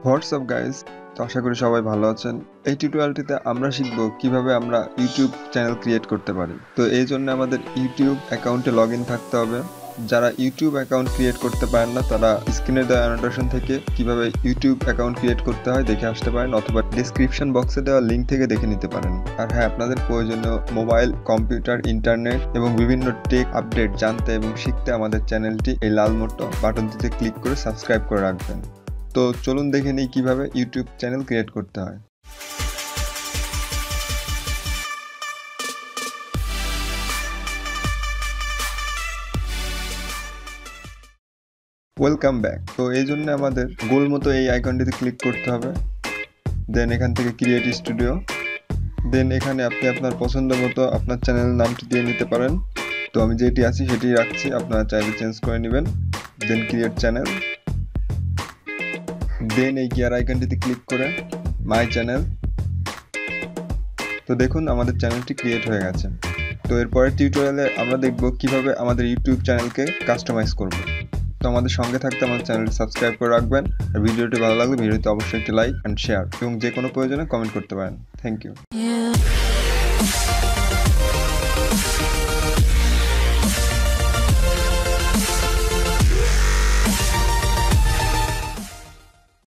WhatsApp guys, তো আশা করি সবাই ভালো আছেন। এই টিউটোরিয়ালটিতে আমরা শিখব কিভাবে আমরা ইউটিউব চ্যানেল ক্রিয়েট করতে পারি। তো এই জন্য আমাদের ইউটিউব অ্যাকাউন্টে লগইন থাকতে হবে। যারা ইউটিউব অ্যাকাউন্ট ক্রিয়েট করতে পারেন না তারা স্ক্রিনে দেওয়া অ্যানোটেশন থেকে কিভাবে ইউটিউব অ্যাকাউন্ট ক্রিয়েট করতে হয় দেখে আসতে পারেন, অথবা ডেসক্রিপশন বক্সে দেওয়া লিঙ্ক থেকে দেখে নিতে পারেন। আর হ্যাঁ, আপনাদের প্রয়োজনীয় মোবাইল, কম্পিউটার, ইন্টারনেট এবং বিভিন্ন টেক আপডেট জানতে এবং শিখতে আমাদের চ্যানেলটি এই লাল মোটা বাটনটিতে ক্লিক করে সাবস্ক্রাইব করে রাখবেন। তো চলুন দেখে নিই কিভাবে ইউটিউব চ্যানেল ক্রিয়েট করতে হয়। Welcome back. তো এই জন্য আমাদের গোল মতো এই আইকনটিতে ক্লিক করতে হবে। দেন এখান থেকে ক্রিয়েট স্টুডিও। দেন এখানে আপনি আপনার পছন্দ মতো আপনার চ্যানেলের নামটি দিয়ে নিতে পারেন। তো আমি যেটি আছি সেটি রাখছি, আপনারা চাইলে চেঞ্জ করে নেবেন। দেন ক্রিয়েট চ্যানেল। দেন এই গিয়ার আইকনটিতে ক্লিক করে মাই চ্যানেল। তো দেখুন আমাদের চ্যানেলটি ক্রিয়েট হয়ে গেছে। তো এরপরের টিউটোরিয়ালে আমরা দেখব কিভাবে আমাদের ইউটিউব চ্যানেলকে কাস্টমাইজ করব। তো আমাদের সঙ্গে থাকতে আমাদের চ্যানেলটি সাবস্ক্রাইব করে রাখবেন। আর ভিডিওটি ভালো লাগলে ভিডিওতে অবশ্যই একটি লাইক অ্যান্ড শেয়ার এবং যে কোনো প্রয়োজনে কমেন্ট করতে পারেন। Thank you.